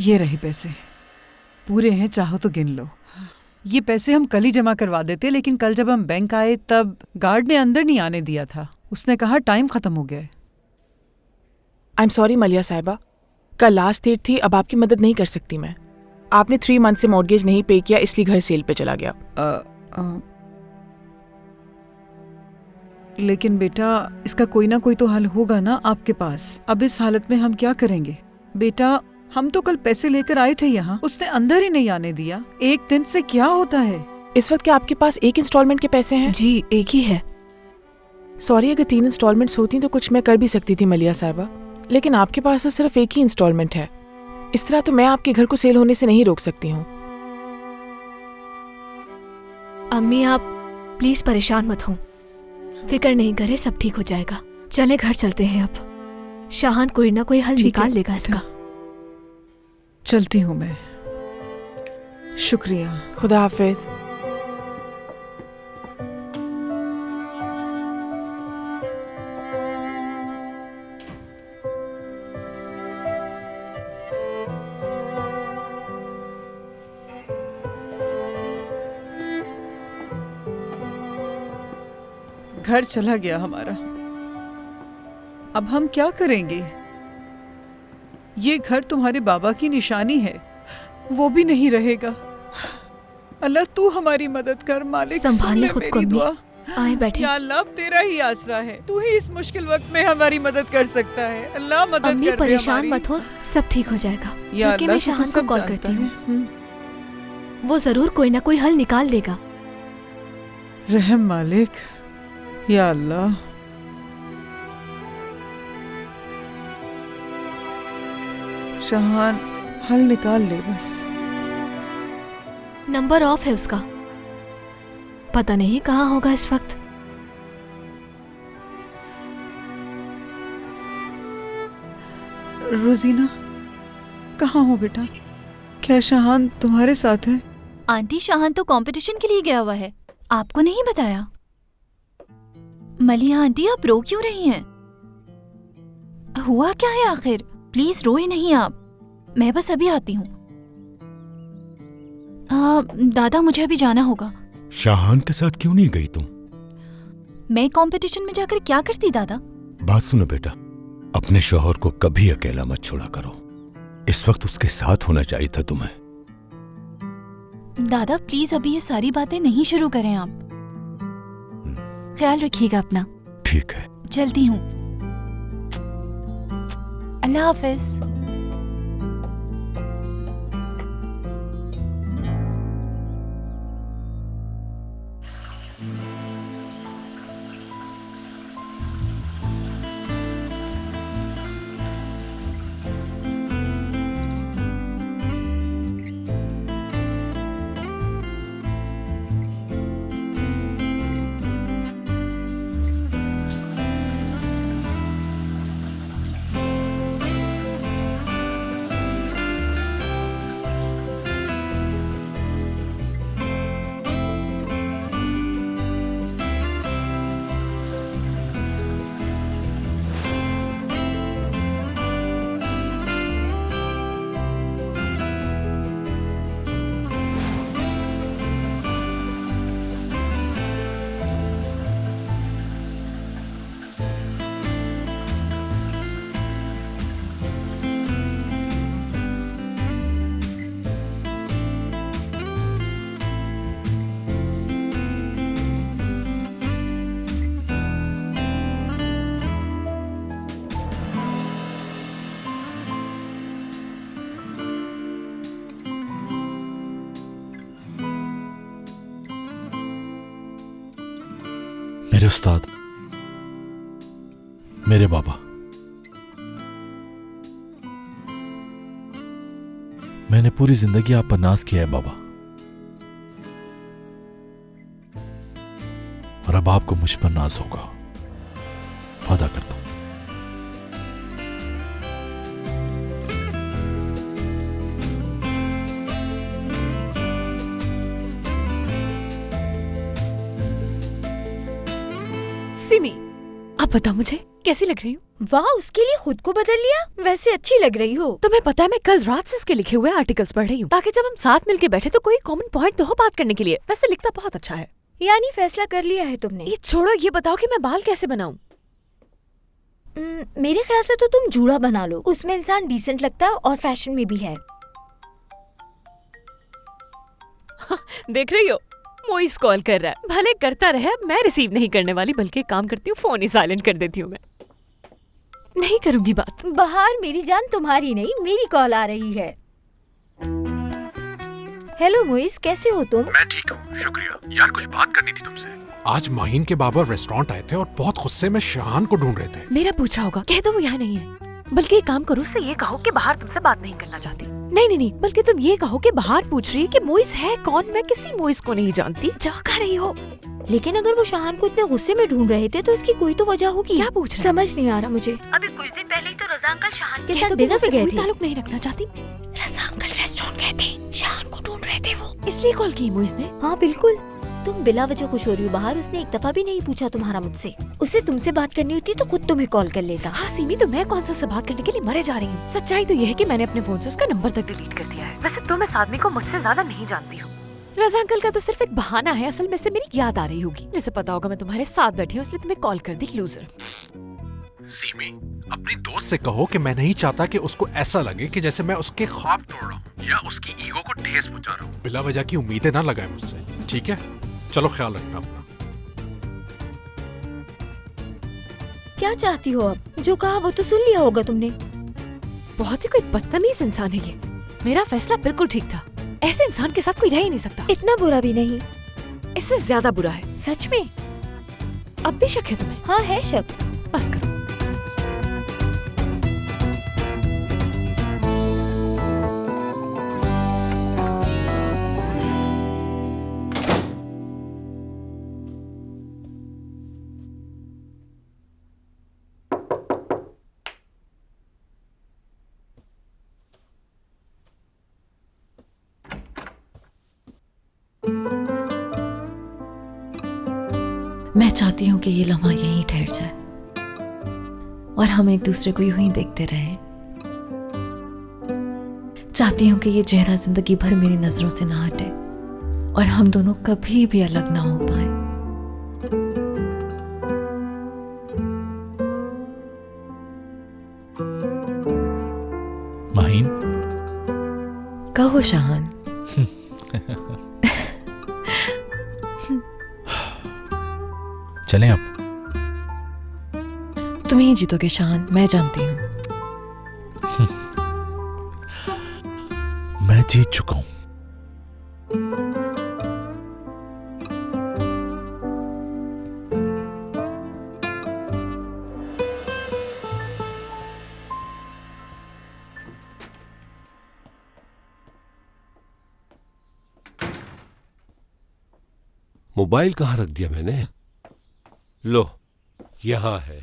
ये रहे पैसे, पूरे हैं, चाहो तो गिन लो। ये पैसे हम कल ही जमा करवा देते, लेकिन कल जब हम बैंक आए तब गार्ड ने अंदर नहीं आने दिया था। उसने कहा टाइम खत्म हो गया है। आई एम सॉरी मलिया साहिबा, कल लास्ट डेट थी, अब आपकी मदद नहीं कर सकती मैं। आपने 3 मंथ से मॉर्गेज नहीं पे किया, इसलिए घर सेल पे चला गया। लेकिन बेटा, इसका कोई ना कोई तो हल होगा ना आपके पास। अब इस हालत में हम क्या करेंगे? बेटा, हम तो कल पैसे लेकर आए थे यहाँ, उसने अंदर ही नहीं आने दिया। एक दिन से क्या होता है? इस वक्त क्या आपके पास एक इंस्टॉलमेंट के पैसे हैं? जी, एक ही है। सॉरी, अगर 3 इंस्टॉलमेंट्स होती तो कुछ मैं कर भी सकती थी मलिया साहिबा, लेकिन आपके पास तो सिर्फ एक ही इंस्टॉलमेंट है। इस तरह तो मैं आपके घर को सेल होने से नहीं रोक सकती हूँ। अम्मी, आप प्लीज परेशान मत हो, फिक्र नहीं करे, सब ठीक हो जाएगा। चले घर चलते हैं अब। शाहान कोई ना कोई हल निकाल लेगा इसका। चलती हूँ मैं। शुक्रिया। खुदा हाफिज। घर चला गया हमारा, अब हम क्या करेंगे? ये घर तुम्हारे बाबा की निशानी है, वो भी नहीं रहेगा। अल्लाह तू हमारी मदद कर मालिक, संभाले खुद को अम्मी। आए बैठे। या अल्लाह, अब तेरा ही आसरा है, तू ही इस मुश्किल वक्त में हमारी मदद कर सकता है। अल्लाह मदद अम्मी कर दे परेशान हमारी। मत हो, सब ठीक हो जाएगा। या रुकिए, अल्लाह, मैं तू तो शाहान को सब कॉल जानता करती हूँ। है। वो जरूर कोई ना कोई हल निकाल लेगा। रहम मालिक, या अल्लाह। शाहान हल निकाल ले बस। नंबर ऑफ है उसका, पता नहीं कहाँ होगा इस वक्त। रोजीना, कहाँ हो बेटा? क्या शाहान तुम्हारे साथ है? आंटी, शाहान तो कंपटीशन के लिए गया हुआ है, आपको नहीं बताया? मलिया आंटी, आप रो क्यों रही हैं? हुआ क्या है आखिर? प्लीज रोए नहीं आप, मैं बस अभी आती हूँ। दादा, मुझे अभी जाना होगा। शाहान के साथ क्यों नहीं गई तुम? मैं कंपटीशन में जाकर क्या करती दादा? बात सुनो बेटा, अपने शौहर को कभी अकेला मत छोड़ा करो। इस वक्त उसके साथ होना चाहिए था तुम्हें। दादा प्लीज अभी ये सारी बातें नहीं शुरू करें आप। ख्याल रखिएगा अपना। ठीक है, चलती हूँ। अल्लाह हाफिज। मेरे उस्ताद, मेरे बाबा, मैंने पूरी जिंदगी आप पर नाज किया है बाबा, और अब आपको मुझ पर नाज होगा, वादा करता हूं। सिमी, अब बता मुझे कैसी लग रही हूँ? वाह, उसके लिए खुद को बदल लिया। वैसे अच्छी लग रही हो। तुम्हें पता है मैं कल रात से उसके लिखे हुए आर्टिकल्स पढ़ रही हूँ, ताकि जब हम साथ मिलके बैठे तो कोई कॉमन पॉइंट तो हो बात करने के लिए। वैसे लिखता बहुत अच्छा है। यानी फैसला कर लिया है तुमने? ये छोड़ो, ये बताओ कि मैं बाल कैसे बनाऊं? मेरे ख्याल से तो तुम जूड़ा बना लो, उसमें इंसान डिसेंट लगता है और फैशन में भी है। देख रही हो, मोइस कॉल कर रहा है। भले करता रहे, मैं रिसीव नहीं करने वाली, बल्कि काम करती हूँ, फोन ही साइलेंट कर देती हूँ। मैं नहीं करूंगी बात। बाहर मेरी जान, तुम्हारी नहीं मेरी कॉल आ रही है। हेलो मोइस, कैसे हो तुम? मैं ठीक हूँ, शुक्रिया। यार कुछ बात करनी थी तुमसे। आज माहीन के बाबा रेस्टोरेंट आए थे और बहुत गुस्से में शाहान को ढूंढ रहे थे। मेरा पूछा होगा, कह दो वो यहाँ नहीं है। बल्कि एक काम करो, उससे ये कहो कि बाहर तुमसे बात नहीं करना चाहती। नहीं, बल्कि तुम ये कहो कि बाहर पूछ रही है कि मोइस है कौन। मैं किसी मोइस को नहीं जानती। जा कर रही हो। लेकिन अगर वो शाहान को इतने गुस्से में ढूंढ रहे थे तो इसकी कोई तो वजह होगी। क्या पूछ रहे? समझ नहीं आ रहा मुझे। अभी कुछ दिन पहले ही तो रजा अंकल शाहान के साथ डिनर पे गए थे। ताल्लुक नहीं रखना चाहती। रजा अंकल रेस्टोरेंट गए थे, शाहान को ढूंढ रहे थे वो। इसलिए कॉल की मोइस ने? हाँ बिल्कुल। तुम बिला वजह खुश हो रही हो बाहर। उसने एक दफा भी नहीं पूछा तुम्हारा मुझसे। उसे तुमसे बात करनी होती तो खुद तुम्हें कॉल कर लेता। हाँ सीमी, तो मैं कौन सा से बात करने के लिए मरे जा रही हूँ। सच्चाई तो यह है कि मैंने अपने फोन से उसका नंबर तक डिलीट कर दिया है। वैसे तो मैं इस आदमी को मुझसे ज्यादा नहीं जानती हूँ। रजा अंकल का तो सिर्फ एक बहाना है, असल में से मेरी याद आ रही होगी। जैसे पता होगा मैं तुम्हारे साथ बैठी हूँ, इसलिए तुम्हें कॉल कर दी, लूजर। सीमी, अपनी दोस्त से कहो कि मैं नहीं चाहता कि उसको ऐसा लगे कि जैसे मैं उसके ख्वाब तोड़ रहा हूँ या उसकी ईगो को ठेस पहुंचा रहा हूँ। बिला वजह की उम्मीदें ना लगाए मुझसे, ठीक है? चलो ख्याल रखना अपना। क्या चाहती हो अब? जो कहा वो तो सुन लिया होगा तुमने। बहुत ही कोई बदतमीज इंसान है ये। मेरा फैसला बिल्कुल ठीक था। ऐसे इंसान के साथ कोई रह ही नहीं सकता। इतना बुरा भी नहीं, इससे ज्यादा बुरा है। सच में? अब भी शक है तुम्हें? हाँ है शक। बस करो। मैं चाहती हूँ कि ये लम्हा यहीं ठहर जाए और हम एक दूसरे को यूं ही देखते रहें। चाहती हूँ कि ये चेहरा जिंदगी भर मेरी नजरों से ना हटे और हम दोनों कभी भी अलग ना हो पाए। माहीन, कहो शाहान। चलें अब। तुम ही जीतोगे शाहान, मैं जानती हूँ। मैं जीत चुका हूं। मोबाइल कहाँ रख दिया मैंने? लो, यहाँ है।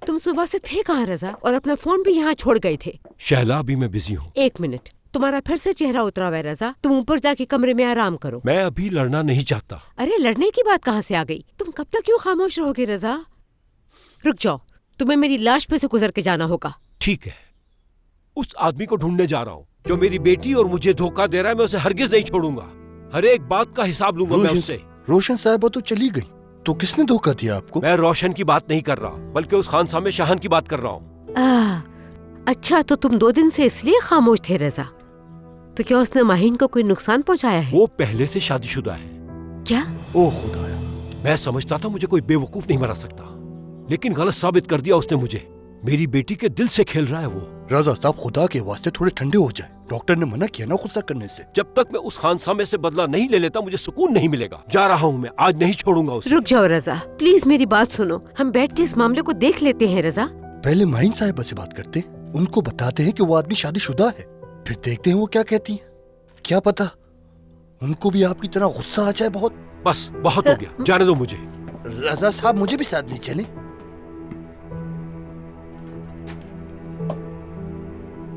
तुम सुबह से थे कहाँ रजा? और अपना फोन भी यहाँ छोड़ गए थे। शहला, अभी मैं बिजी हूँ। एक मिनट, तुम्हारा फिर से चेहरा उतरा हुआ है रजा। तुम ऊपर जाके कमरे में आराम करो। मैं अभी लड़ना नहीं चाहता। अरे लड़ने की बात कहाँ से आ गई? तुम कब तक क्यों खामोश रहोगे रजा? रुक जाओ, तुम्हें मेरी लाश पे से गुजर के जाना होगा। ठीक है, उस आदमी को ढूंढने जा रहा हूँ जो मेरी बेटी और मुझे धोखा दे रहा है। मैं उसे हरगिज नहीं छोड़ूंगा। हर एक बात का हिसाब लूंगा मैं उससे। रोशन साहब तो चली गई, तो किसने धोखा दिया आपको? मैं रोशन की बात नहीं कर रहा, बल्कि उस खानसामे शाहान की बात कर रहा हूँ। अच्छा, तो तुम 2 दिन से इसलिए खामोश थे रजा? तो क्या उसने माहीन को कोई नुकसान पहुँचाया है? वो पहले से शादीशुदा है। क्या? ओह खुदाया, मैं समझता था मुझे कोई बेवकूफ नहीं बना सकता, लेकिन गलत साबित कर दिया उसने मुझे। मेरी बेटी के दिल से खेल रहा है वो। रजा साहब, खुदा के वास्ते थोड़े ठंडे हो जाए। डॉक्टर ने मना किया ना गुस्सा करने से। जब तक मैं उस खानसामे से बदला नहीं ले लेता मुझे सुकून नहीं मिलेगा। जा रहा हूँ मैं, आज नहीं छोड़ूंगा उसे। रुक जाओ रजा, प्लीज मेरी बात सुनो। हम बैठ के इस मामले को देख लेते हैं रजा। पहले माहीन साहिबा से बात करते हैं, उनको बताते हैं कि वो आदमी शादीशुदा है, फिर देखते हैं वो क्या कहती है। क्या पता उनको भी आपकी तरह गुस्सा आ जाए। बस बहुत हो गया, जाने दो मुझे। रजा साहब, मुझे भी साथ ले चले।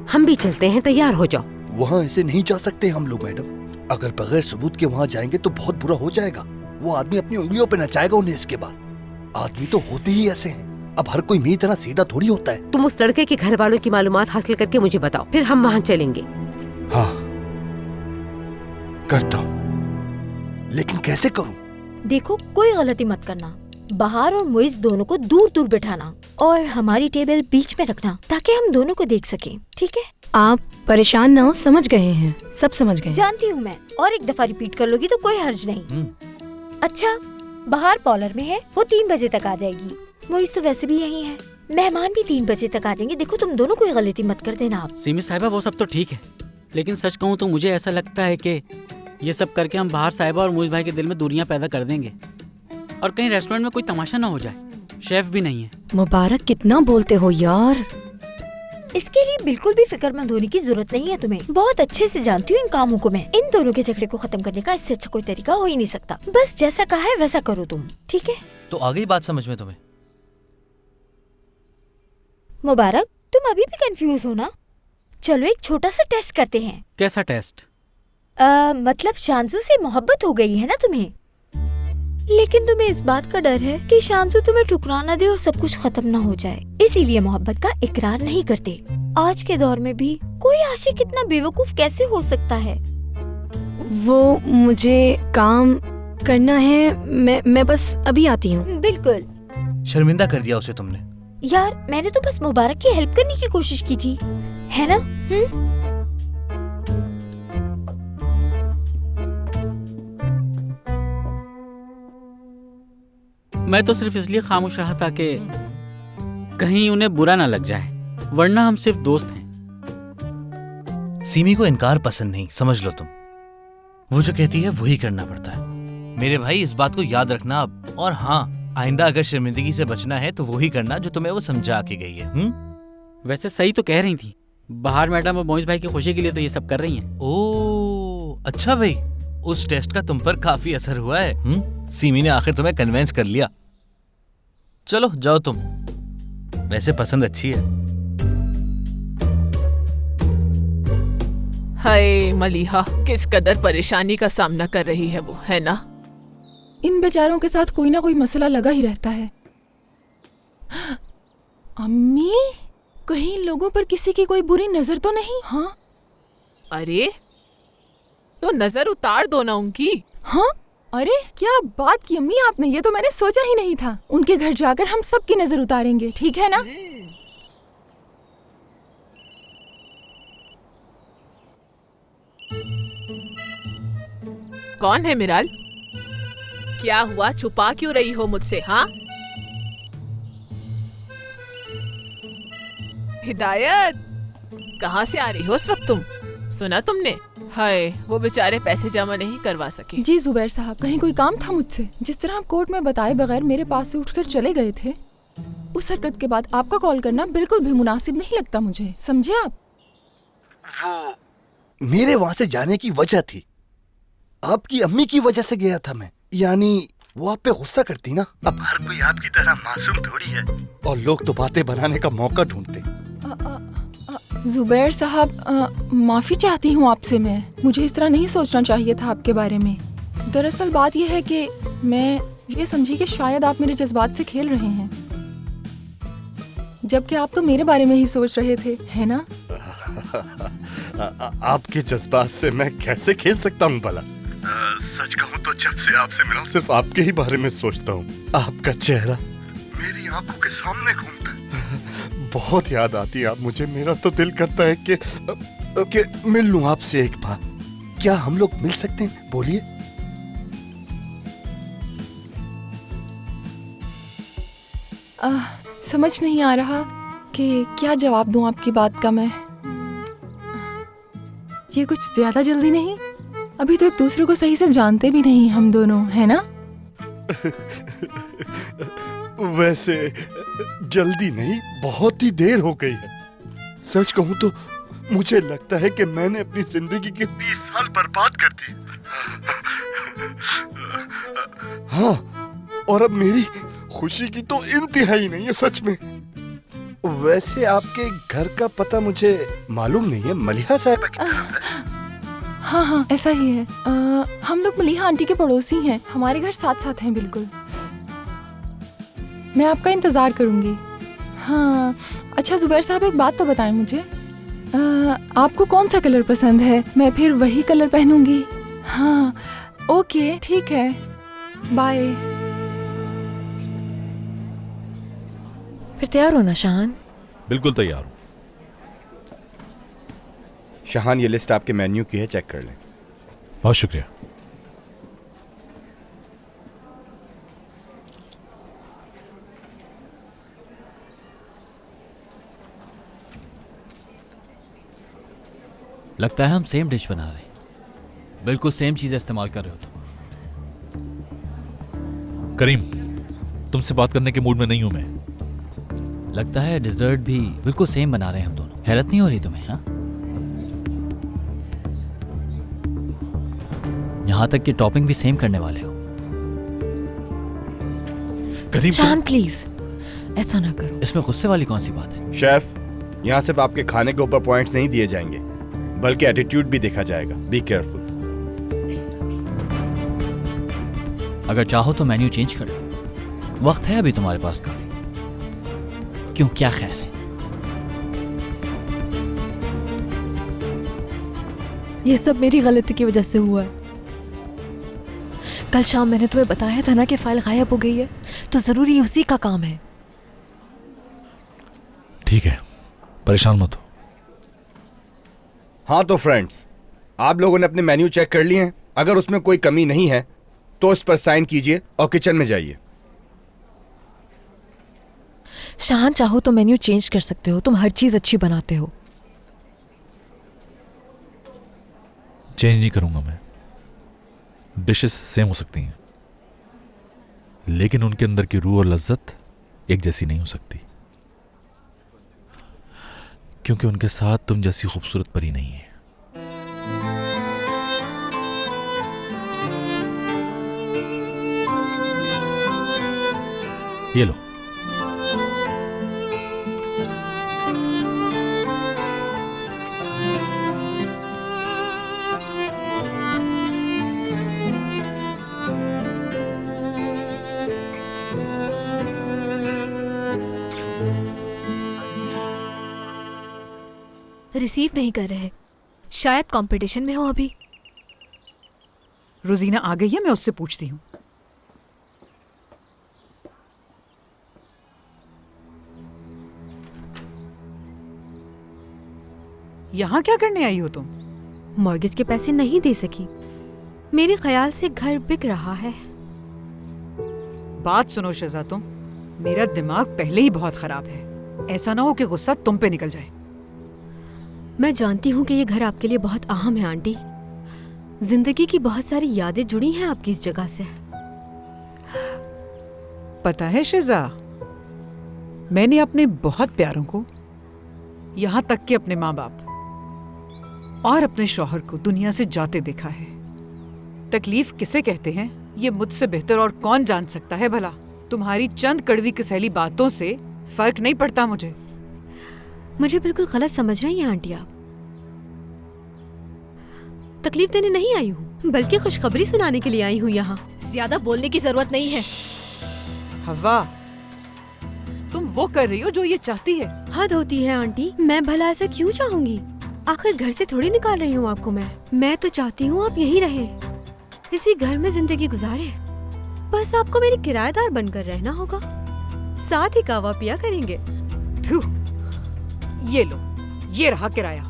हम भी चलते हैं, तैयार हो जाओ। वहाँ ऐसे नहीं जा सकते हम लोग मैडम। अगर बगैर सबूत के वहाँ जाएंगे तो बहुत बुरा हो जाएगा। वो आदमी अपनी उंगलियों पे नचाएगा उन्हें इसके बाद। आदमी तो होते ही ऐसे हैं। अब हर कोई मेरी तरह सीधा थोड़ी होता है। तुम उस लड़के के घर वालों की मालूमात हासिल करके मुझे बताओ, फिर हम वहाँ चलेंगे। हाँ करता हूँ, लेकिन कैसे करूँ? देखो, कोई गलती मत करना। बहार और मोइज दोनों को दूर दूर बिठाना और हमारी टेबल बीच में रखना ताकि हम दोनों को देख सकें, ठीक है? आप परेशान ना हो, समझ गए हैं, सब समझ गए। जानती हूँ मैं, और एक दफा रिपीट कर लोगी तो कोई हर्ज नहीं। अच्छा, बहार पॉलर में है, वो 3 बजे तक आ जाएगी। मोइज तो वैसे भी यही है, मेहमान भी 3 बजे तक आ जाएंगे। देखो, तुम दोनों कोई गलती मत कर देना आप। सीमी साहिबा, वो सब तो ठीक है, लेकिन सच कहूँ तो मुझे ऐसा लगता है कि ये सब करके हम बहार साहिबा और मोइज भाई के दिल में दूरियां पैदा कर देंगे और कहीं रेस्टोरेंट में कोई तमाशा ना हो जाए। शेफ भी नहीं है। मुबारक, कितना बोलते हो यार। इसके लिए बिल्कुल भी फिक्रमंद होने की जरूरत नहीं है तुम्हें। बहुत अच्छे से जानती हूँ इन कामों को मैं। इन दोनों के झगड़े को खत्म करने का इससे अच्छा कोई तरीका हो ही नहीं सकता। बस जैसा कहा है वैसा करो तुम, ठीक है? तो आ गई बात समझ में तुम्हें? मुबारक, तुम अभी भी कंफ्यूज हो ना? चलो एक छोटा सा टेस्ट करते हैं। कैसा टेस्ट? मतलब शांसू से मोहब्बत हो गई है ना तुम्हें, लेकिन तुम्हें इस बात का डर है कि शांसू तुम्हें ठुकरा न दे और सब कुछ खत्म न हो जाए, इसीलिए मोहब्बत का इकरार नहीं करते। आज के दौर में भी कोई आशिक इतना बेवकूफ कैसे हो सकता है? वो मुझे काम करना है, मैं बस अभी आती हूँ। बिल्कुल। शर्मिंदा कर दिया उसे तुमने। यार, मैंने तो बस मुबारक की हेल्प करने की कोशिश की थी, है ना? मैं तो सिर्फ इसलिए खामोश रहा था कि कहीं उन्हें बुरा ना लग जाए, वरना हम सिर्फ दोस्त हैं। सीमी को इनकार पसंद नहीं, समझ लो तुम। वो जो कहती है वही करना पड़ता है। मेरे भाई, इस बात को याद रखना अब। और हाँ, आइंदा अगर शर्मिंदगी से बचना है तो वही करना जो तुम्हें वो समझा के गई है। वैसे सही तो कह रही थी, बहार मैडम और मोइज भाई की खुशी के लिए तो ये सब कर रही हैं। ओह अच्छा भाई, उस टेस्ट का तुम पर काफी असर हुआ है। सीमी ने आखिर तुम्हें कन्विंस कर लिया। चलो जाओ तुम, वैसे पसंद अच्छी है। हाय मलिहा, किस कदर परेशानी का सामना कर रही है वो, है ना? इन बेचारों के साथ कोई ना कोई मसला लगा ही रहता है। अम्मी, कहीं लोगों पर किसी की कोई बुरी नजर तो नहीं? हाँ? अरे तो नजर उतार दो ना उनकी। हाँ? अरे क्या बात की अम्मी आपने, ये तो मैंने सोचा ही नहीं था। उनके घर जाकर हम सबकी नजर उतारेंगे, ठीक है ना? कौन है मिराल? क्या हुआ, छुपा क्यों रही हो मुझसे? हाँ हिदायत, कहाँ से आ रही हो इस वक्त तुम? सुना तुमने? हाय, वो बेचारे पैसे जमा नहीं करवा सके। जी जुबैर साहब, कहीं कोई काम था मुझसे? जिस तरह आप कोर्ट में बताए बगैर मेरे पास से उठकर चले गए थे, उस हरकत के बाद आपका कॉल करना बिल्कुल भी मुनासिब नहीं लगता मुझे, समझे आप? वो मेरे वहाँ से जाने की वजह थी, आपकी अम्मी की वजह से गया था मैं। यानी वो आप पे गुस्सा करती ना। अब हर कोई आपकी तरह मासूम थोड़ी है, और लोग तो बातें बनाने का मौका ढूंढते। जुबैर साहब, माफी चाहती हूँ आपसे मैं। मुझे इस तरह नहीं सोचना चाहिए था आपके बारे में। दरअसल बात यह है कि मैं ये समझी कि शायद आप मेरे जज्बात से खेल रहे हैं, जबकि आप तो मेरे बारे में ही सोच रहे थे, है ना? आपके जज्बात से मैं कैसे खेल सकता हूँ भला? सच कहूँ तो जब से आपसे मिला सिर्फ आपके ही बारे में सोचता हूँ। आपका चेहरा मेरी आंखों के सामने घूमता है, बहुत याद आती है आप मुझे। मेरा तो दिल करता है कि मिल लूं आपसे एक बार। क्या हम लोग मिल सकते हैं? बोलिए। समझ नहीं आ रहा कि क्या जवाब दूं आपकी बात का मैं। ये कुछ ज्यादा जल्दी नहीं? अभी तो एक दूसरे को सही से जानते भी नहीं हम दोनों, है ना? वैसे जल्दी नहीं, बहुत ही देर हो गई है। सच कहूं तो मुझे लगता है कि मैंने अपनी जिंदगी के 30 साल बर्बाद कर दिए। हाँ, और अब मेरी खुशी की तो इंतहाई नहीं है सच में। वैसे आपके घर का पता मुझे मालूम नहीं है, मलिहा साहिबा की तरफ है। हाँ, ऐसा ही है। हम लोग मलिहा आंटी के पड़ोसी हैं, हमारे घर साथ साथ हैं बिल्कुल। मैं आपका इंतज़ार करूँगी। हाँ अच्छा ज़ुबैर साहब, एक बात तो बताएं मुझे, आपको कौन सा कलर पसंद है? मैं फिर वही कलर पहनूंगी। हाँ ओके ठीक है, बाय। फिर तैयार हो ना शाहान? बिल्कुल तैयार हूँ। शाहान, ये लिस्ट आपके मेन्यू की है, चेक कर लें। बहुत शुक्रिया। लगता है हम सेम डिश बना रहे हैं, बिल्कुल सेम चीज़ इस्तेमाल कर रहे हो तुम। करीम, तुमसे बात करने के मूड में नहीं हूं मैं। लगता है डिजर्ट भी बिल्कुल सेम बना रहे हैं हम दोनों। हैरत नहीं हो रही तुम्हें? हाँ, यहाँ तक कि टॉपिंग भी सेम करने वाले हो। करीम शाहान प्लीज ऐसा ना करो। इसमें गुस्से वाली कौन सी बात है? शेफ, यहाँ सिर्फ आपके खाने के ऊपर पॉइंट्स नहीं दिए जाएंगे, बल्कि एटीट्यूड भी देखा जाएगा। Be careful. अगर चाहो तो मेन्यू चेंज कर लो, वक्त है अभी तुम्हारे पास काफी। क्यों, क्या ख्याल है? ये सब मेरी गलती की वजह से हुआ है। कल शाम मैंने तुम्हें बताया था ना कि फाइल गायब हो गई है, तो जरूरी उसी का काम है। ठीक है, परेशान मत हो। हाँ तो फ्रेंड्स, आप लोगों ने अपने मेन्यू चेक कर लिए हैं? अगर उसमें कोई कमी नहीं है तो इस पर साइन कीजिए और किचन में जाइए। शाहान, चाहो तो मेन्यू चेंज कर सकते हो, तुम हर चीज अच्छी बनाते हो। चेंज नहीं करूंगा मैं। डिशेस सेम हो सकती हैं, लेकिन उनके अंदर की रूह और लज्जत एक जैसी नहीं हो सकती, क्योंकि उनके साथ तुम जैसी खूबसूरत परी नहीं है। ये लो। रिसीव नहीं कर रहे, शायद कंपटीशन में हो अभी। रोजीना आ गई है, मैं उससे पूछती हूँ। यहाँ क्या करने आई हो तुम? मॉर्गेज के पैसे नहीं दे सकी। मेरे ख्याल से घर बिक रहा है। बात सुनो शिजा, तुम, मेरा दिमाग पहले ही बहुत खराब है। ऐसा ना हो कि गुस्सा तुम पे निकल जाए। मैं जानती हूँ कि ये घर आपके लिए बहुत अहम है आंटी। जिंदगी की बहुत सारी यादें जुड़ी हैं आपकी इस जगह से। पता है शिजा, मैंने अपने बहुत प्यारों को, यहाँ तक कि अपने माँ बाप और अपने शौहर को दुनिया से जाते देखा है। तकलीफ किसे कहते हैं ये मुझसे बेहतर और कौन जान सकता है भला। तुम्हारी चंद कड़वी कसैली बातों से फर्क नहीं पड़ता मुझे। मुझे बिल्कुल गलत समझ रही हैं आंटी आप। तकलीफ देने नहीं आई हूँ, बल्कि खुशखबरी सुनाने के लिए आई हूँ यहाँ। ज्यादा बोलने की जरूरत नहीं है। हवा, तुम वो कर रही हो जो ये चाहती है। हद होती है आंटी, मैं भला ऐसा क्यों चाहूंगी? आखिर घर से थोड़ी निकाल रही हूँ आपको मैं तो चाहती हूँ आप यहीं रहें, इसी घर में जिंदगी गुजारे। बस आपको मेरी किराएदार बनकर रहना होगा, साथ ही कहवा पिया करेंगे। ये लो, ये रहा किराया।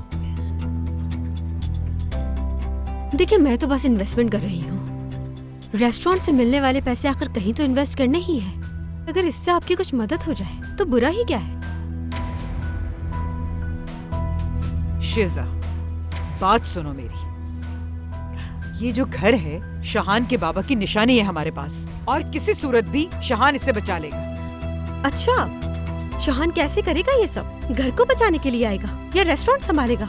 देखिए, मैं तो बस इन्वेस्टमेंट कर रही हूँ। रेस्टोरेंट से मिलने वाले पैसे आकर कहीं तो इन्वेस्ट करने ही है। अगर इससे आपकी कुछ मदद हो जाए तो बुरा ही क्या है। शिजा, बात सुनो मेरी। ये जो घर है शाहान के बाबा की निशानी है हमारे पास, और किसी सूरत भी शाहान इसे बचा लेगा। अच्छा, शाहान कैसे करेगा ये सब? घर को बचाने के लिए आएगा या रेस्टोरेंट संभालेगा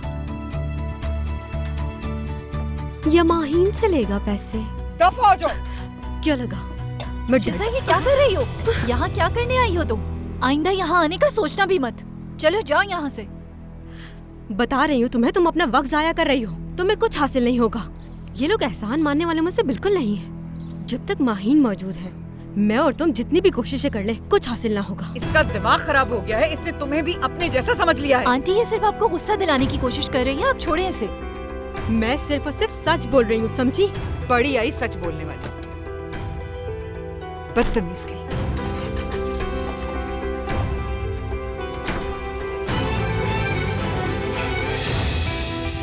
या माहीन से लेगा पैसे? दफा हो जाओ। क्या लगा मैं ये क्या कर रही हो? यहाँ क्या करने आई हो तुम? आइंदा यहाँ आने का सोचना भी मत। चलो जाओ यहाँ से। बता रही हूँ तुम्हें, तुम अपना वक्त जाया कर रही हो। तुम्हें कुछ हासिल नहीं होगा। ये लोग एहसान मानने वाले मुझसे बिल्कुल नहीं है। जब तक माहीन मौजूद है मैं और तुम जितनी भी कोशिशें कर लें कुछ हासिल ना होगा। इसका दिमाग खराब हो गया है, इसने तुम्हें भी अपने जैसा समझ लिया है। आंटी ये सिर्फ आपको गुस्सा दिलाने की कोशिश कर रही है, आप छोड़ें इसे। मैं सिर्फ और सिर्फ सच बोल रही हूँ, समझी? बड़ी आई सच बोलने वाली, बदतमीज कहीं।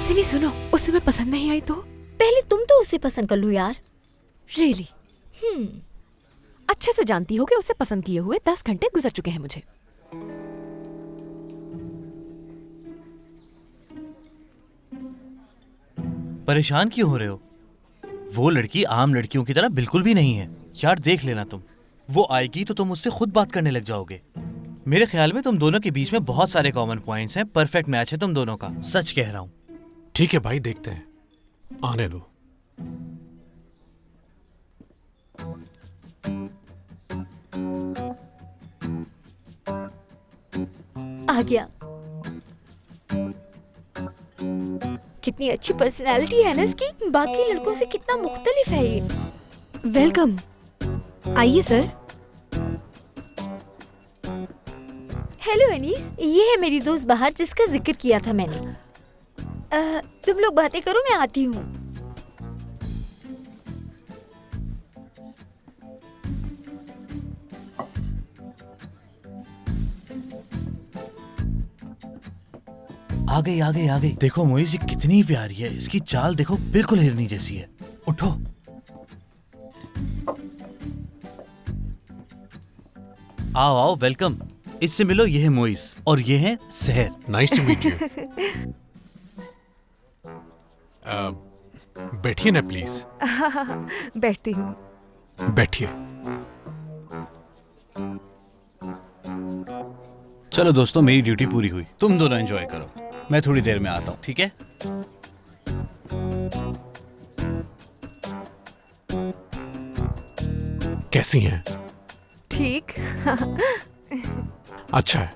सिमी सुनो, उसे मैं पसंद नहीं आई तो? पहले तुम तो उसे पसंद कर लो यार। रियली? अच्छे से जानती हो कि उसे पसंद किए हुए 10 घंटे गुजर चुके हैं मुझे। परेशान क्यों हो रहे हो? वो लड़की आम लड़कियों की तरह बिल्कुल भी नहीं है यार, देख लेना तुम। वो आएगी तो तुम उससे खुद बात करने लग जाओगे। मेरे ख्याल में तुम दोनों के बीच में बहुत सारे कॉमन पॉइंट्स हैं, परफेक्ट मैच है तुम दोनों का, सच कह रहा हूँ। ठीक है भाई, देखते हैं, आने दो। आ गया। कितनी अच्छी पर्सनैलिटी है ना इसकी, बाकी लड़कों से कितना मुख्तलिफ है ये। वेलकम, आइए सर। हेलो अनीस, ये है मेरी दोस्त बाहर जिसका जिक्र किया था मैंने। तुम लोग बातें करो, मैं आती हूँ। आ गई आ गई आ गई। देखो मोइज, ये कितनी प्यारी है, इसकी चाल देखो, बिल्कुल हिरनी जैसी है। उठो। आओ आओ, वेलकम। इससे मिलो, ये है मोइज और ये है Sahar. Nice to meet you. बैठिए ना प्लीज। बैठती हूँ। बैठिए। चलो दोस्तों, मेरी ड्यूटी पूरी हुई, तुम दोनों एंजॉय करो, मैं थोड़ी देर में आता हूँ, ठीक है? कैसी हैं? ठीक। अच्छा है।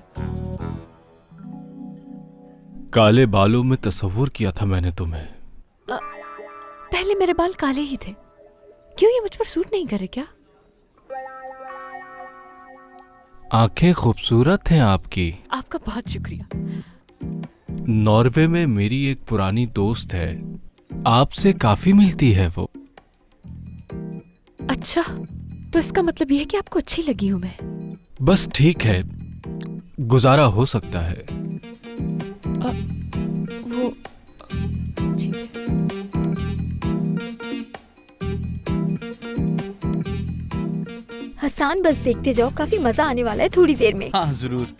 काले बालों में तस्वुर किया था मैंने तुम्हें। पहले मेरे बाल काले ही थे, क्यों ये मुझ पर सूट नहीं करे क्या? आंखें खूबसूरत हैं आपकी। आपका बहुत शुक्रिया। नॉर्वे में मेरी एक पुरानी दोस्त है, आपसे काफी मिलती है वो। अच्छा, तो इसका मतलब यह है कि आपको अच्छी लगी हूं मैं। बस ठीक है, गुजारा हो सकता है। वो हसान, बस देखते जाओ, काफी मजा आने वाला है थोड़ी देर में। हाँ जरूर।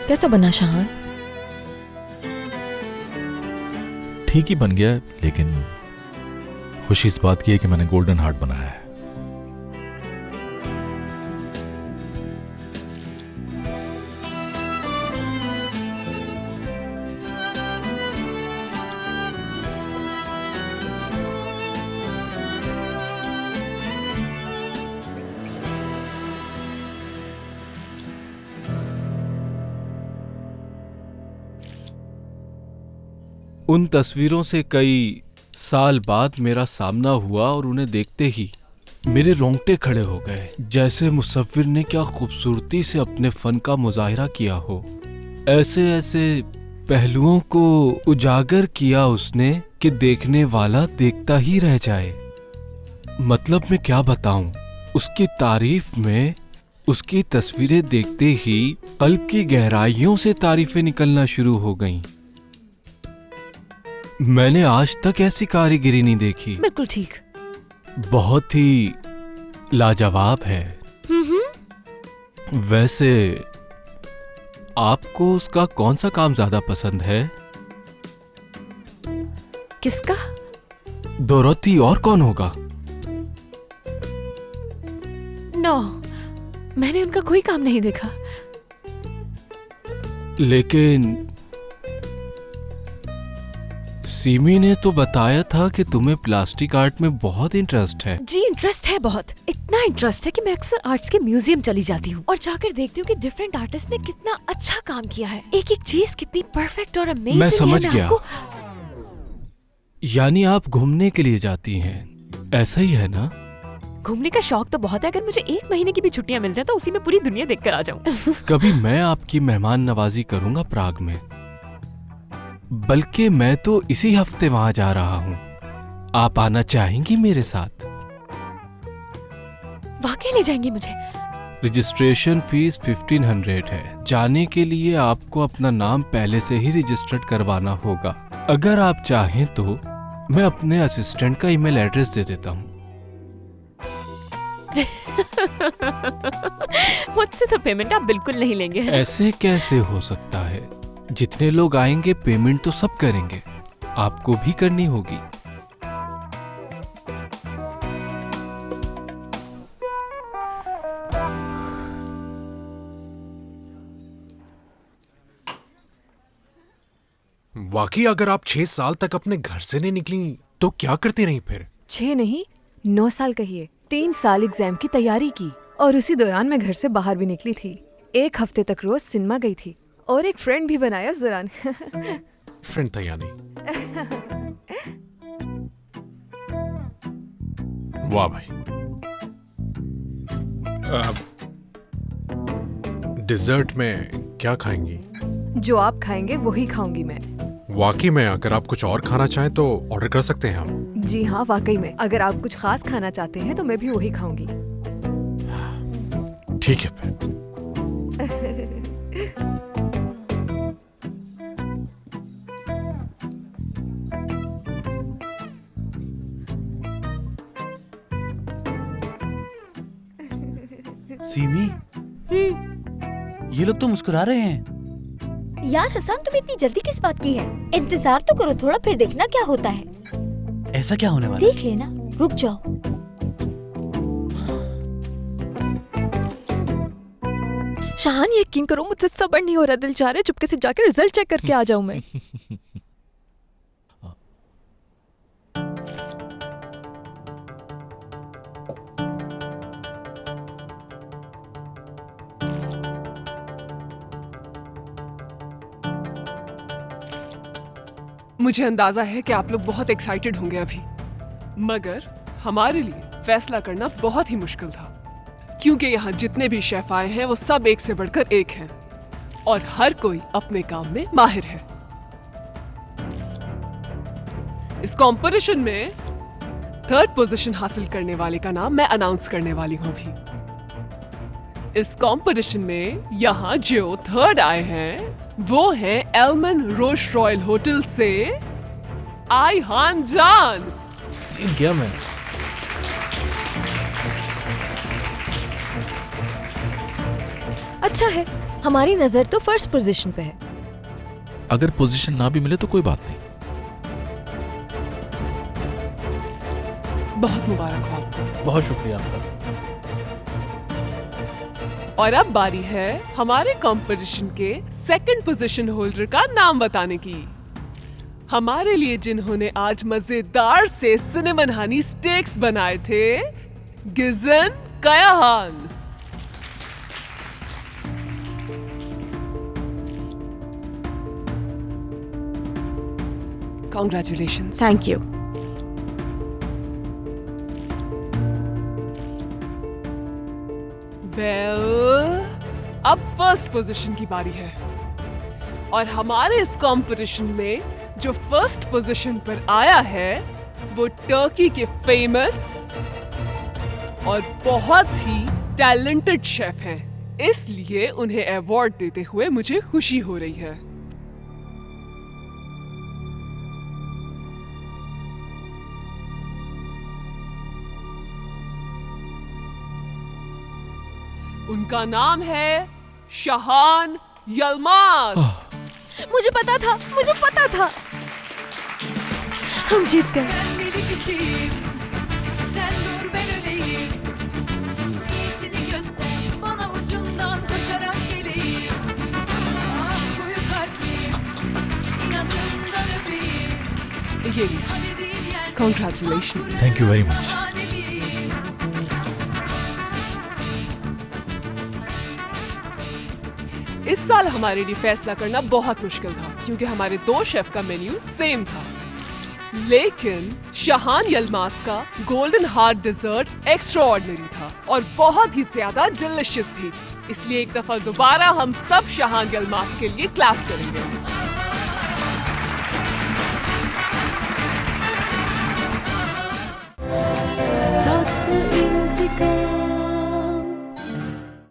कैसा बना शाहान? ठीक ही बन गया है, लेकिन खुशी इस बात की है कि मैंने गोल्डन हार्ट बनाया है। उन तस्वीरों से कई साल बाद मेरा सामना हुआ और उन्हें देखते ही मेरे रोंगटे खड़े हो गए, जैसे मुसव्विर ने क्या खूबसूरती से अपने फन का मुजाहिरा किया हो। ऐसे ऐसे पहलुओं को उजागर किया उसने कि देखने वाला देखता ही रह जाए। मतलब मैं क्या बताऊं, उसकी तारीफ में उसकी तस्वीरें देखते ही कल्ब की गहराइयों से तारीफें निकलना शुरू हो गईं। मैंने आज तक ऐसी कारीगरी नहीं देखी। बिल्कुल ठीक। बहुत ही लाजवाब है। वैसे आपको उसका कौन सा काम ज्यादा पसंद है? किसका? डोरोथी, और कौन होगा? नो, मैंने उनका कोई काम नहीं देखा। लेकिन सीमी ने तो बताया था कि तुम्हें प्लास्टिक आर्ट में बहुत इंटरेस्ट है। जी इंटरेस्ट है, बहुत। इतना इंटरेस्ट है कि मैं अक्सर आर्ट्स के म्यूजियम चली जाती हूँ और जाकर देखती हूँ कि डिफरेंट आर्टिस्ट ने कितना अच्छा काम किया है। एक एक चीज कितनी परफेक्ट और अमेजिंग है। मैं समझ गया। यानी आप घूमने के लिए जाती हैं, ऐसा ही है ना? घूमने का शौक तो बहुत है। अगर मुझे 1 महीने की भी छुट्टियां मिल जाए तो उसी में पूरी दुनिया देखकर आ जाऊं। कभी मैं आपकी मेहमान नवाजी करूंगा प्राग में। बल्कि मैं तो इसी हफ्ते वहां जा रहा हूं। आप आना चाहेंगी मेरे साथ? वाकई ले जाएंगे मुझे? रजिस्ट्रेशन फीस 1500 है। जाने के लिए आपको अपना नाम पहले से ही रजिस्टर्ड करवाना होगा। अगर आप चाहें तो मैं अपने असिस्टेंट का ईमेल एड्रेस दे देता हूं। मुझसे तो पेमेंट आप बिल्कुल नहीं लेंगे। ऐसे कैसे हो सकता है? जितने लोग आएंगे पेमेंट तो सब करेंगे, आपको भी करनी होगी। वाकई अगर आप 6 साल तक अपने घर से नहीं निकली तो क्या करती रही फिर? 6 नहीं 9 साल कहिए। 3 साल एग्जाम की तैयारी की और उसी दौरान मैं घर से बाहर भी निकली थी। 1 हफ्ते तक रोज सिनेमा गई थी और एक फ्रेंड भी बनाया उस दौरान। फ्रेंड था यानी? वाह भाई। डिजर्ट में क्या खाएंगी? जो आप खाएंगे वही खाऊंगी मैं। वाकई में अगर आप कुछ और खाना चाहें तो ऑर्डर कर सकते हैं हम। जी हाँ, वाकई में अगर आप कुछ खास खाना चाहते हैं तो मैं भी वही खाऊंगी। ठीक है फिर। सीमी, ये लोग तो मुस्कुरा रहे हैं। यार हसन, तुम इतनी जल्दी किस बात की है? इंतजार तो करो थोड़ा, फिर देखना क्या होता है। ऐसा क्या होने वाला? देख लेना, रुक जाओ। शाहान, यकीन करो मुझसे सब्र नहीं हो रहा। दिल चाह रहा है चुपके से जाकर रिजल्ट चेक करके आ जाऊं मैं। मुझे अंदाजा है कि आप लोग बहुत एक्साइटेड होंगे अभी, मगर हमारे लिए फैसला करना बहुत ही मुश्किल था, क्योंकि यहाँ जितने भी शेफ आए हैं वो सब एक से बढ़कर एक हैं और हर कोई अपने काम में माहिर है। इस कंपटीशन में 3rd पोजीशन हासिल करने वाले का नाम मैं अनाउंस करने वाली हूँ अभी। इस कंपटीशन में यहाँ जो 3rd आए हैं वो है एलमन रोश रॉयल होटल से आईहान जान। क्या मैं? अच्छा है, हमारी नजर तो फर्स्ट पोजीशन पे है। अगर पोजीशन ना भी मिले तो कोई बात नहीं। बहुत मुबारक हो आपको। बहुत शुक्रिया आपका। और अब बारी है हमारे कंपटीशन के सेकंड पोजीशन होल्डर का नाम बताने की। हमारे लिए जिन्होंने आज मजेदार से सिनेमन हनी स्टेक्स बनाए थे, गिजन कयाहान। Congratulations. Thank you. अब फर्स्ट पोजीशन की बारी है और हमारे इस कंपटीशन में जो फर्स्ट पोजीशन पर आया है वो टर्की के फेमस और बहुत ही टैलेंटेड शेफ हैं। इसलिए उन्हें अवार्ड देते हुए मुझे खुशी हो रही है। उनका नाम है शाहान यल्मास। मुझे पता था, मुझे पता था। हम जीत गए। Congratulations. Thank you very much. इस साल हमारे लिए फैसला करना बहुत मुश्किल था क्योंकि हमारे दो शेफ का मेन्यू सेम था, लेकिन शाहान यल्मास का गोल्डन हार्ट डिजर्ट एक्स्ट्राऑर्डिनरी था और बहुत ही ज्यादा डिलिशियस भी। इसलिए एक दफा दोबारा हम सब शाहान यल्मास के लिए क्लैप करेंगे।